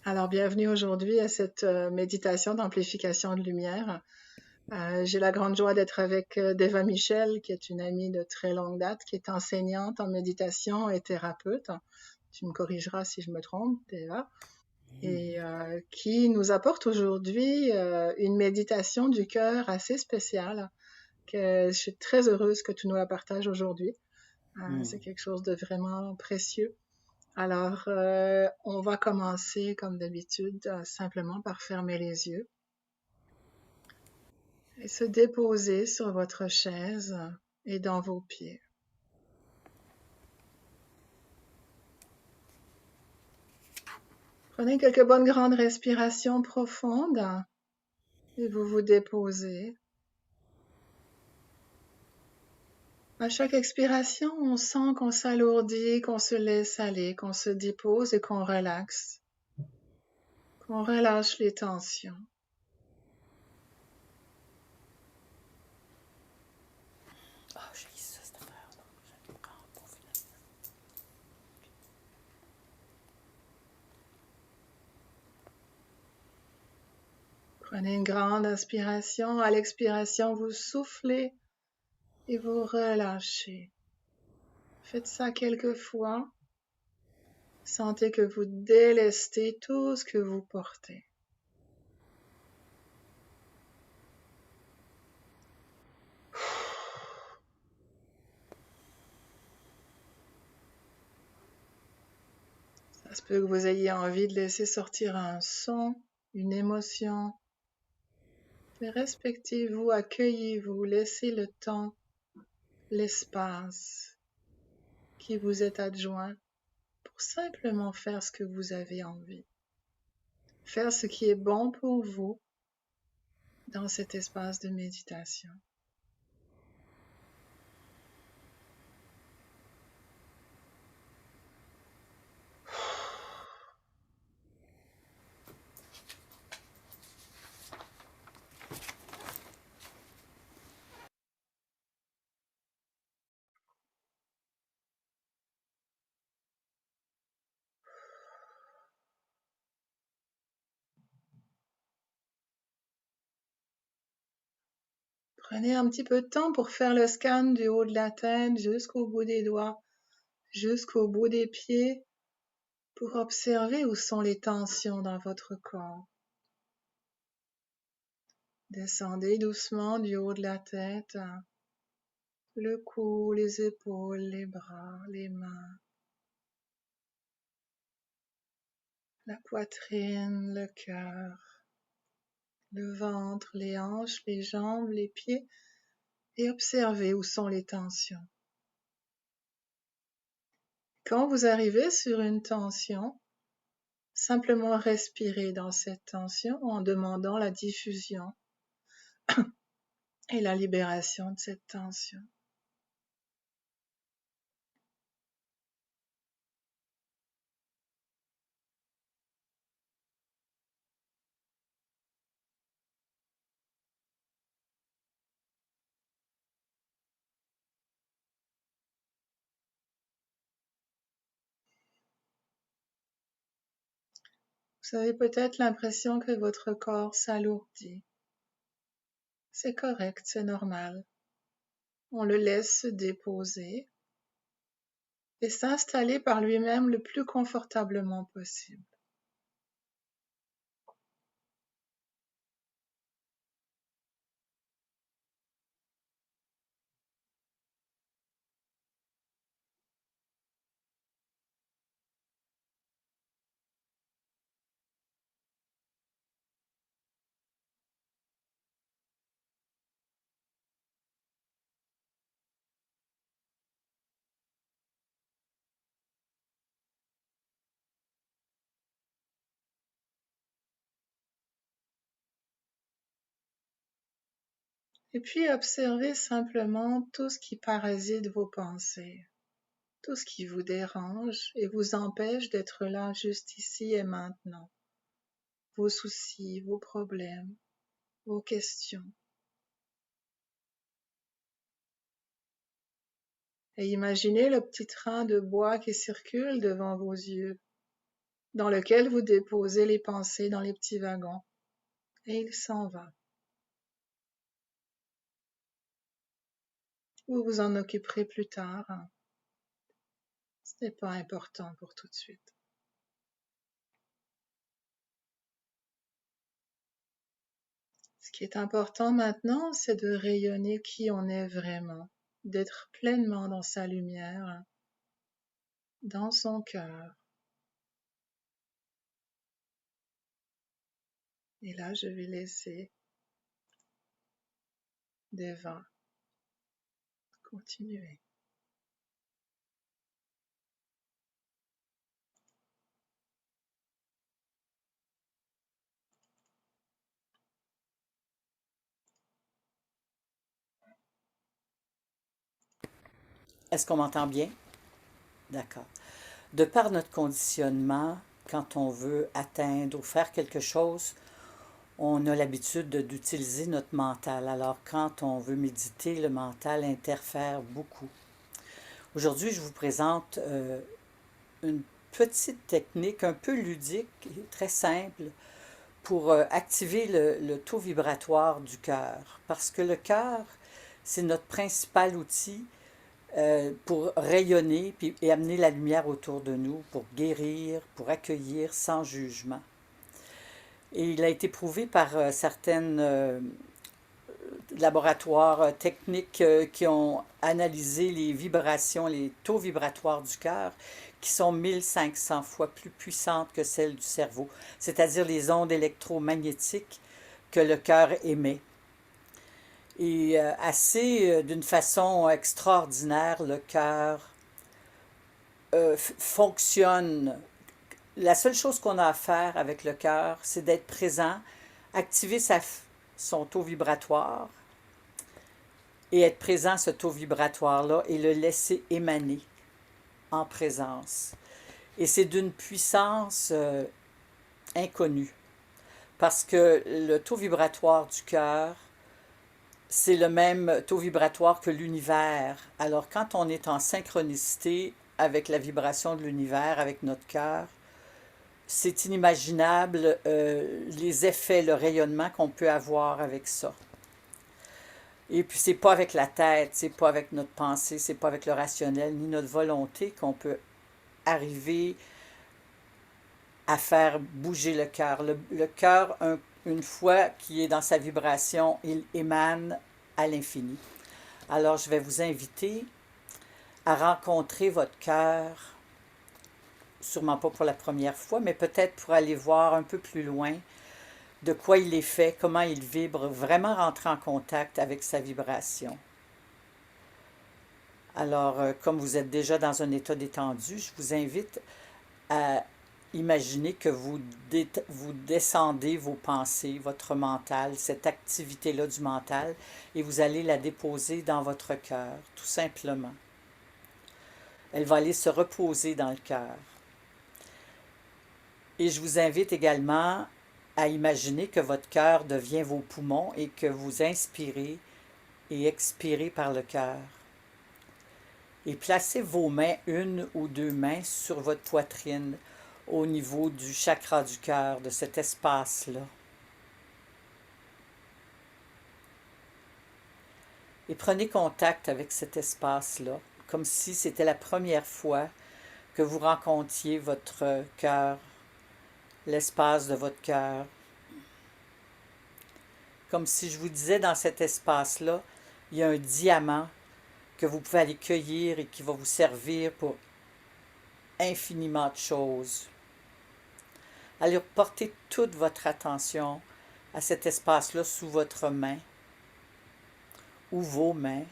Alors, bienvenue aujourd'hui à cette méditation d'amplification de lumière. J'ai la grande joie d'être avec Deva Michel, qui est une amie de très longue date, qui est enseignante en méditation et thérapeute. Tu me corrigeras si je me trompe, Deva. Et qui nous apporte aujourd'hui une méditation du cœur assez spéciale, que je suis très heureuse que tu nous la partages aujourd'hui. C'est quelque chose de vraiment précieux. Alors, on va commencer comme d'habitude simplement par fermer les yeux et se déposer sur votre chaise et dans vos pieds. Prenez quelques bonnes grandes respirations profondes et vous vous déposez. À chaque expiration, on sent qu'on s'alourdit, qu'on se laisse aller, qu'on se dépose et qu'on relaxe, qu'on relâche les tensions. Ah, j'ai ça, cette affaire-là. Je le prends pour finalement. Prenez une grande inspiration. À l'expiration, vous soufflez et vous relâchez. Faites ça quelques fois. Sentez que vous délestez tout ce que vous portez. Ça se peut que vous ayez envie de laisser sortir un son, une émotion. Mais respectez-vous, accueillez-vous, laissez le temps, l'espace qui vous est adjoint pour simplement faire ce que vous avez envie. Faire ce qui est bon pour vous dans cet espace de méditation. Prenez un petit peu de temps pour faire le scan du haut de la tête jusqu'au bout des doigts, jusqu'au bout des pieds, pour observer où sont les tensions dans votre corps. Descendez doucement du haut de la tête, le cou, les épaules, les bras, les mains, la poitrine, le cœur, le ventre, les hanches, les jambes, les pieds, et observez où sont les tensions. Quand vous arrivez sur une tension, simplement respirez dans cette tension en demandant la diffusion et la libération de cette tension. Vous avez peut-être l'impression que votre corps s'alourdit. C'est correct, c'est normal. On le laisse se déposer et s'installer par lui-même le plus confortablement possible. Et puis observez simplement tout ce qui parasite vos pensées, tout ce qui vous dérange et vous empêche d'être là juste ici et maintenant. Vos soucis, vos problèmes, vos questions. Et imaginez le petit train de bois qui circule devant vos yeux. dans lequel vous déposez les pensées dans les petits wagons. Et il s'en va. Vous vous en occuperez plus tard. Ce n'est pas important pour tout de suite. Ce qui est important maintenant, c'est de rayonner qui on est vraiment, d'être pleinement dans sa lumière, dans son cœur. Et là, je vais laisser des vents continuer. Est-ce qu'on m'entend bien? D'accord. De par notre conditionnement, quand on veut atteindre ou faire quelque chose, on a l'habitude d'utiliser notre mental. Alors quand on veut méditer, le mental interfère beaucoup. Aujourd'hui, je vous présente une petite technique un peu ludique et très simple pour activer le taux vibratoire du cœur. Parce que le cœur, c'est notre principal outil pour rayonner et amener la lumière autour de nous, pour guérir, pour accueillir sans jugement. Et il a été prouvé par certaines laboratoires techniques qui ont analysé les vibrations, les taux vibratoires du cœur, qui sont 1500 fois plus puissantes que celles du cerveau, c'est-à-dire les ondes électromagnétiques que le cœur émet. Et d'une façon extraordinaire, le cœur fonctionne. La seule chose qu'on a à faire avec le cœur, c'est d'être présent, activer son taux vibratoire et être présent à ce taux vibratoire-là et le laisser émaner en présence. Et c'est d'une puissance inconnue parce que le taux vibratoire du cœur, c'est le même taux vibratoire que l'univers. Alors quand on est en synchronicité avec la vibration de l'univers, avec notre cœur, c'est inimaginable les effets, le rayonnement qu'on peut avoir avec ça. Et puis c'est pas avec la tête, c'est pas avec notre pensée, c'est pas avec le rationnel ni notre volonté qu'on peut arriver à faire bouger le cœur. Le cœur, une fois qu'il est dans sa vibration, il émane à l'infini. Alors je vais vous inviter à rencontrer votre cœur, sûrement pas pour la première fois, mais peut-être pour aller voir un peu plus loin de quoi il est fait, comment il vibre, vraiment rentrer en contact avec sa vibration. Alors, comme vous êtes déjà dans un état détendu, je vous invite à imaginer que vous descendez vos pensées, votre mental, cette activité-là du mental, et vous allez la déposer dans votre cœur, tout simplement. Elle va aller se reposer dans le cœur. Et je vous invite également à imaginer que votre cœur devient vos poumons et que vous inspirez et expirez par le cœur. Et placez vos mains, une ou deux mains, sur votre poitrine au niveau du chakra du cœur, de cet espace-là. Et prenez contact avec cet espace-là, comme si c'était la première fois que vous rencontriez votre cœur, l'espace de votre cœur. Comme si je vous disais, dans cet espace-là, il y a un diamant que vous pouvez aller cueillir et qui va vous servir pour infiniment de choses. Allez porter toute votre attention à cet espace-là sous votre main ou vos mains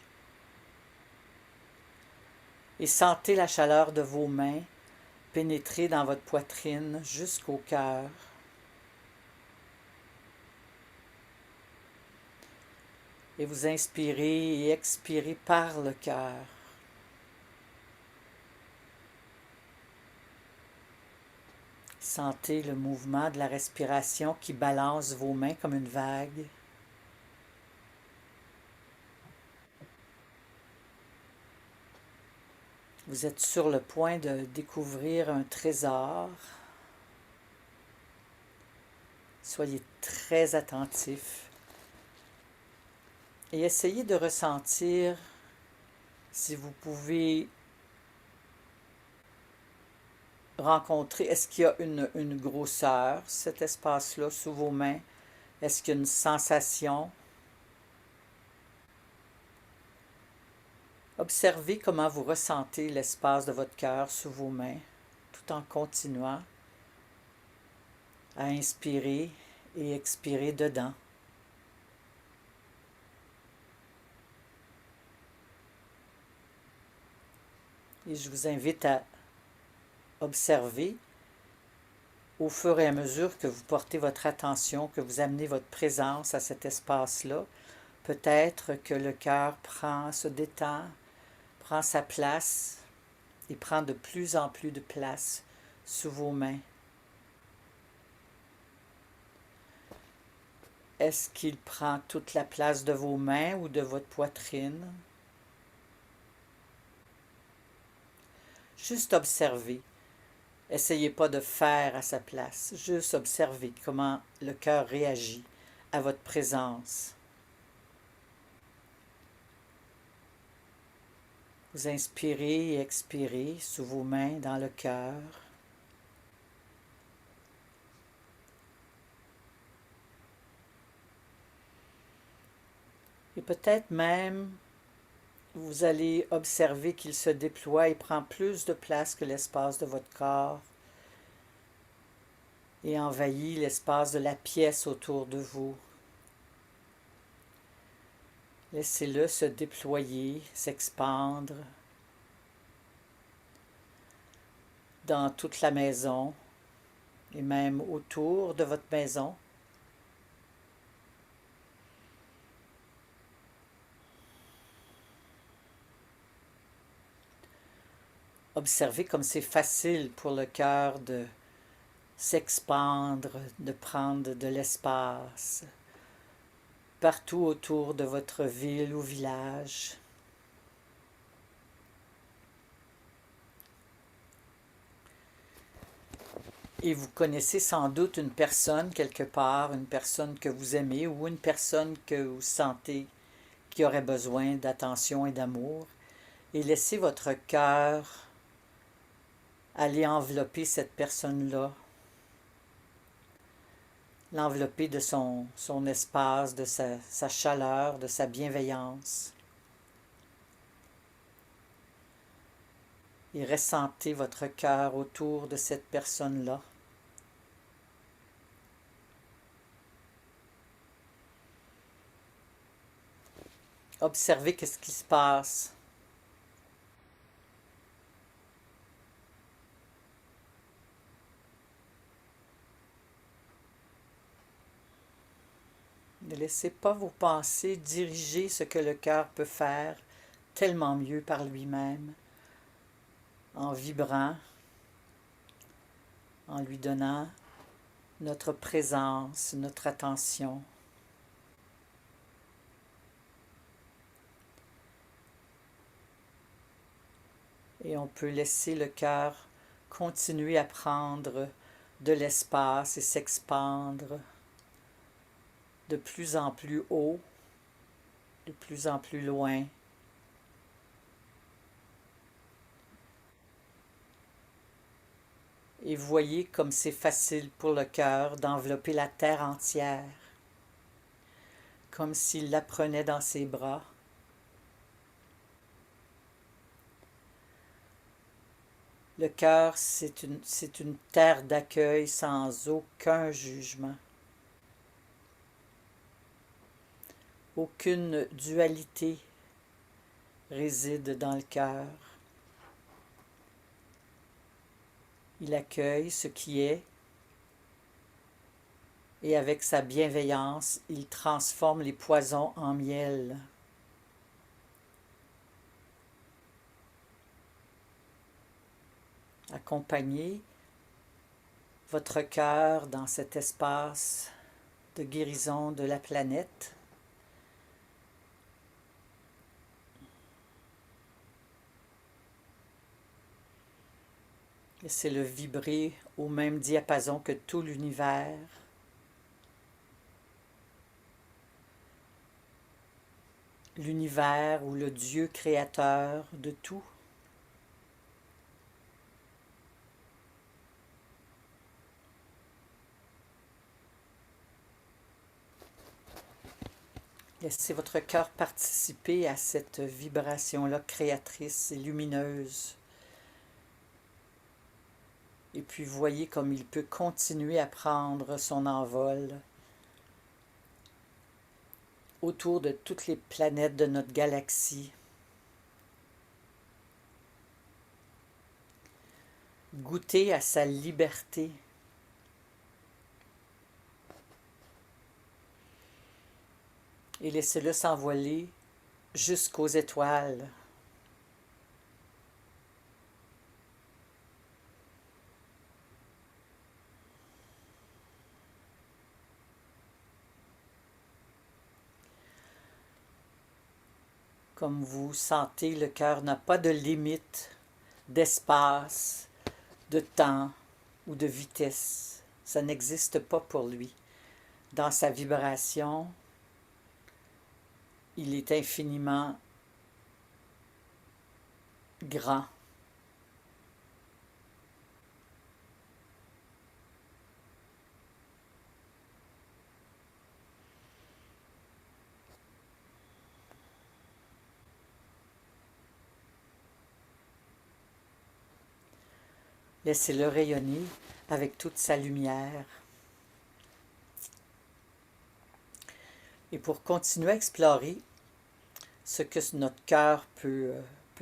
et sentez la chaleur de vos mains pénétrer dans votre poitrine jusqu'au cœur. Et vous inspirez et expirez par le cœur. Sentez le mouvement de la respiration qui balance vos mains comme une vague. Vous êtes sur le point de découvrir un trésor. Soyez très attentifs et essayez de ressentir si vous pouvez rencontrer, est-ce qu'il y a une grosseur, cet espace-là, sous vos mains? Est-ce qu'il y a une sensation? Observez comment vous ressentez l'espace de votre cœur sous vos mains, tout en continuant à inspirer et expirer dedans. Et je vous invite à observer au fur et à mesure que vous portez votre attention, que vous amenez votre présence à cet espace-là. Peut-être que le cœur se détend, prend sa place et prend de plus en plus de place sous vos mains. Est-ce qu'il prend toute la place de vos mains ou de votre poitrine? Juste observez. Essayez pas de faire à sa place. Juste observez comment le cœur réagit à votre présence. Vous inspirez et expirez sous vos mains dans le cœur. Et peut-être même, vous allez observer qu'il se déploie et prend plus de place que l'espace de votre corps et envahit l'espace de la pièce autour de vous. Laissez-le se déployer, s'expandre dans toute la maison et même autour de votre maison. Observez comme c'est facile pour le cœur de s'expandre, de prendre de l'espace partout autour de votre ville ou village. Et vous connaissez sans doute une personne quelque part, une personne que vous aimez ou une personne que vous sentez qui aurait besoin d'attention et d'amour. Et laissez votre cœur aller envelopper cette personne-là, l'envelopper de son espace, de sa chaleur, de sa bienveillance. Et ressentez votre cœur autour de cette personne-là. Observez qu'est-ce qui se passe. Ne laissez pas vos pensées diriger ce que le cœur peut faire tellement mieux par lui-même, en vibrant, en lui donnant notre présence, notre attention. Et on peut laisser le cœur continuer à prendre de l'espace et s'expandre de plus en plus haut, de plus en plus loin. Et voyez comme c'est facile pour le cœur d'envelopper la terre entière, comme s'il la prenait dans ses bras. Le cœur, c'est une terre d'accueil sans aucun jugement. Aucune dualité réside dans le cœur. Il accueille ce qui est et avec sa bienveillance, il transforme les poisons en miel. Accompagnez votre cœur dans cet espace de guérison de la planète. Laissez-le vibrer au même diapason que tout l'univers. l'univers ou le Dieu créateur de tout. Laissez votre cœur participer à cette vibration-là créatrice et lumineuse. Et puis voyez comme il peut continuer à prendre son envol autour de toutes les planètes de notre galaxie. Goûtez à sa liberté. Et laissez-le s'envoler jusqu'aux étoiles. Comme vous sentez, le cœur n'a pas de limite d'espace, de temps ou de vitesse. Ça n'existe pas pour lui. Dans sa vibration, il est infiniment grand. Laissez-le rayonner avec toute sa lumière. Et pour continuer à explorer ce que notre cœur peut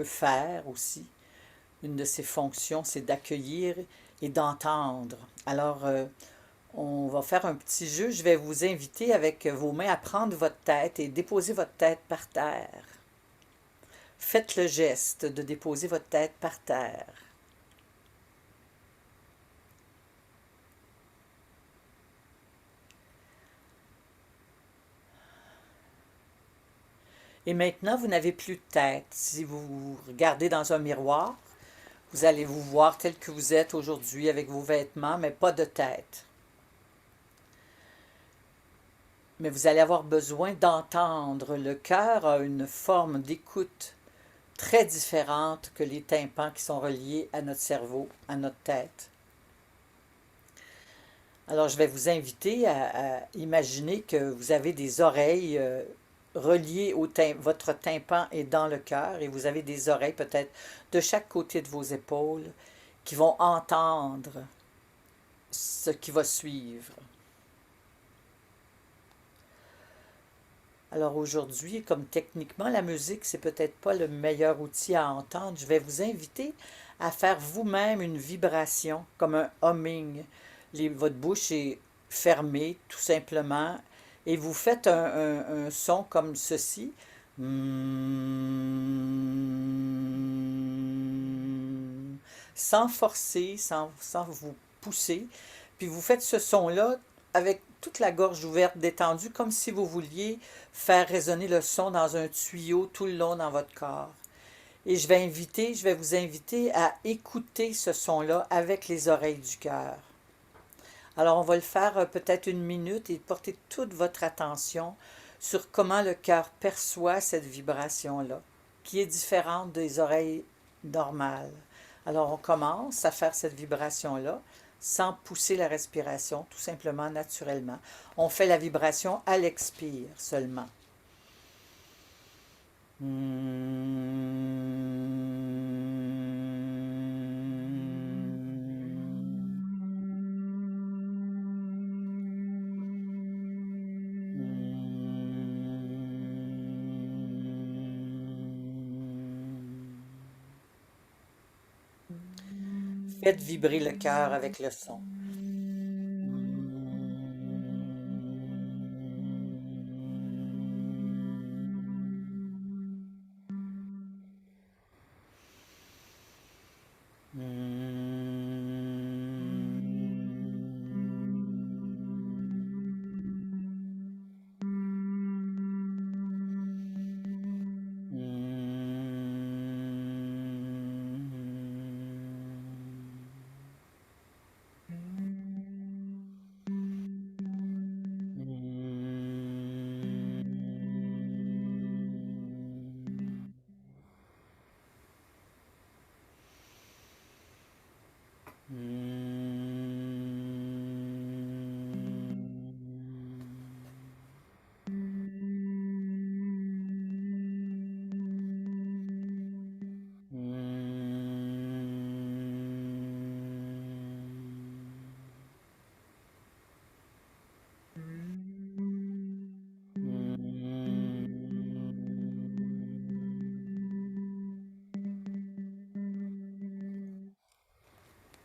faire aussi, une de ses fonctions, c'est d'accueillir et d'entendre. Alors, on va faire un petit jeu. Je vais vous inviter avec vos mains à prendre votre tête et déposer votre tête par terre. Faites le geste de déposer votre tête par terre. Et maintenant, vous n'avez plus de tête. Si vous regardez dans un miroir, vous allez vous voir tel que vous êtes aujourd'hui avec vos vêtements, mais pas de tête. Mais vous allez avoir besoin d'entendre. Le cœur a une forme d'écoute très différente que les tympans qui sont reliés à notre cerveau, à notre tête. Alors, je vais vous inviter à imaginer que vous avez des oreilles reliées votre tympan est dans le cœur et vous avez des oreilles peut-être de chaque côté de vos épaules qui vont entendre ce qui va suivre. Alors aujourd'hui, comme techniquement la musique, c'est peut-être pas le meilleur outil à entendre, je vais vous inviter à faire vous-même une vibration, comme un humming. Votre bouche est fermée, tout simplement, et vous faites un son comme ceci. Sans forcer, sans vous pousser. Puis vous faites ce son-là avec toute la gorge ouverte, détendue, comme si vous vouliez faire résonner le son dans un tuyau tout le long dans votre corps. Et je vais vous inviter à écouter ce son-là avec les oreilles du cœur. Alors, on va le faire peut-être 1 minute et porter toute votre attention sur comment le cœur perçoit cette vibration-là, qui est différente des oreilles normales. Alors, on commence à faire cette vibration-là sans pousser la respiration, tout simplement naturellement. On fait la vibration à l'expire seulement. Faites vibrer le cœur avec le son.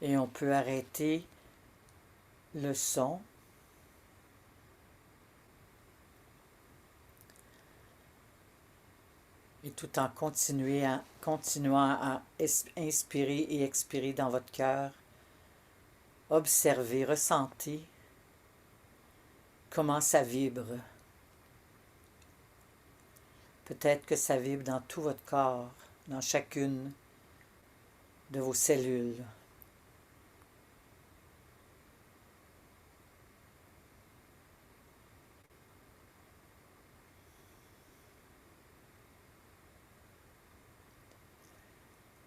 Et on peut arrêter le son et tout en continuant à inspirer et expirer dans votre cœur, observez, ressentez comment ça vibre. Peut-être que ça vibre dans tout votre corps, dans chacune de vos cellules.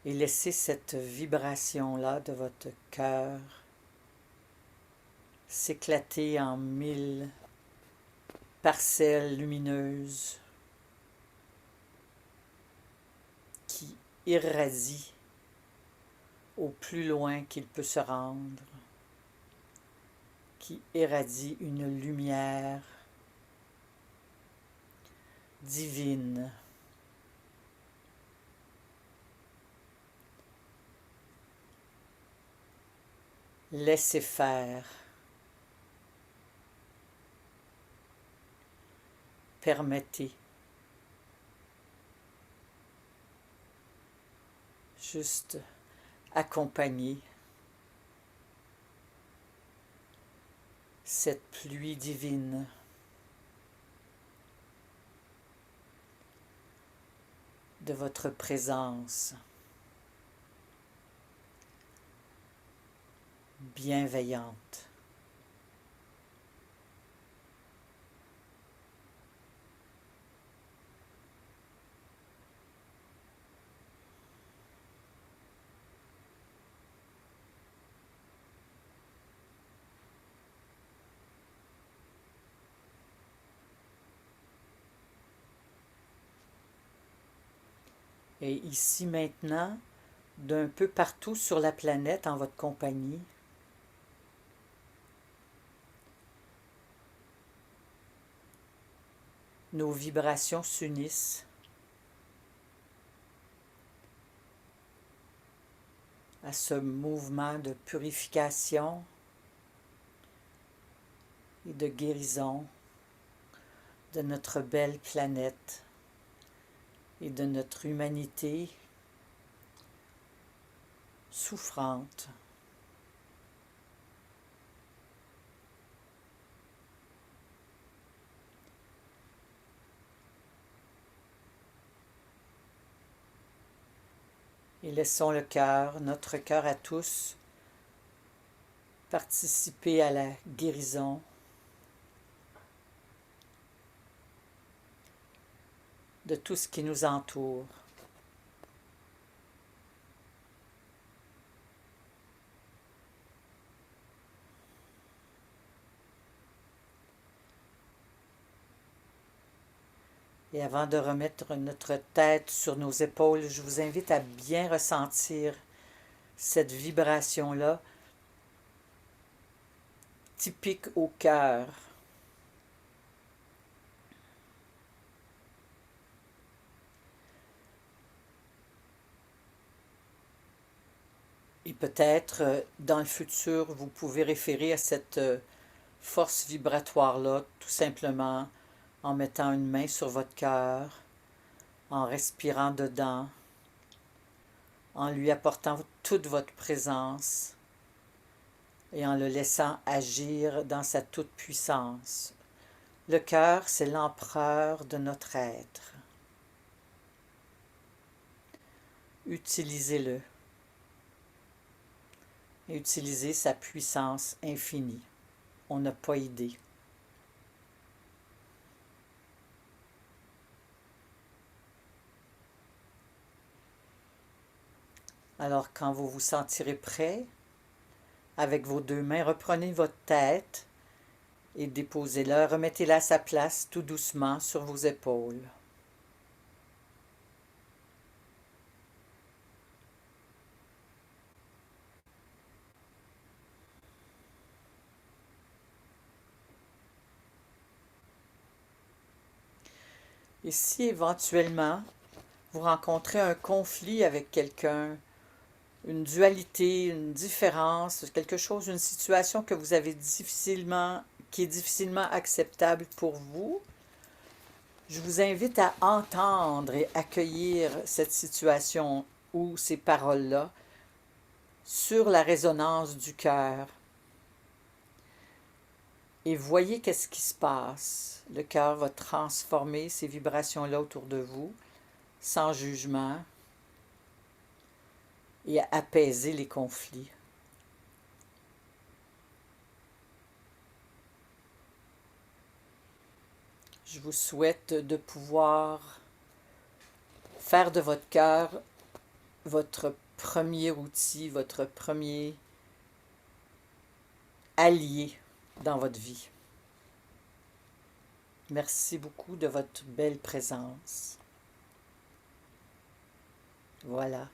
Et laissez cette vibration-là de votre cœur s'éclater en 1000 parcelles lumineuses qui irradient au plus loin qu'il peut se rendre, qui irradient une lumière divine. Laissez faire. Permettez. Juste accompagner cette pluie divine. De votre présence bienveillante. Et ici maintenant, d'un peu partout sur la planète en votre compagnie, nos vibrations s'unissent à ce mouvement de purification et de guérison de notre belle planète et de notre humanité souffrante. Et laissons le cœur, notre cœur à tous, participer à la guérison de tout ce qui nous entoure. Et avant de remettre notre tête sur nos épaules, je vous invite à bien ressentir cette vibration-là, typique au cœur. Et peut-être dans le futur, vous pouvez référer à cette force vibratoire-là, tout simplement en mettant une main sur votre cœur, en respirant dedans, en lui apportant toute votre présence et en le laissant agir dans sa toute-puissance. Le cœur, c'est l'empereur de notre être. Utilisez-le. Et utilisez sa puissance infinie. On n'a pas idée. Alors, quand vous vous sentirez prêt, avec vos deux mains. Reprenez votre tête et déposez-la. Remettez-la à sa place tout doucement sur vos épaules. Et si éventuellement vous rencontrez un conflit avec quelqu'un, une dualité, une différence, quelque chose, une situation que vous avez qui est difficilement acceptable pour vous, je vous invite à entendre et accueillir cette situation ou ces paroles-là sur la résonance du cœur. Et voyez qu'est-ce qui se passe. Le cœur va transformer ces vibrations-là autour de vous, sans jugement, et apaiser les conflits. Je vous souhaite de pouvoir faire de votre cœur votre premier outil, votre premier allié dans votre vie. Merci beaucoup de votre belle présence. Voilà.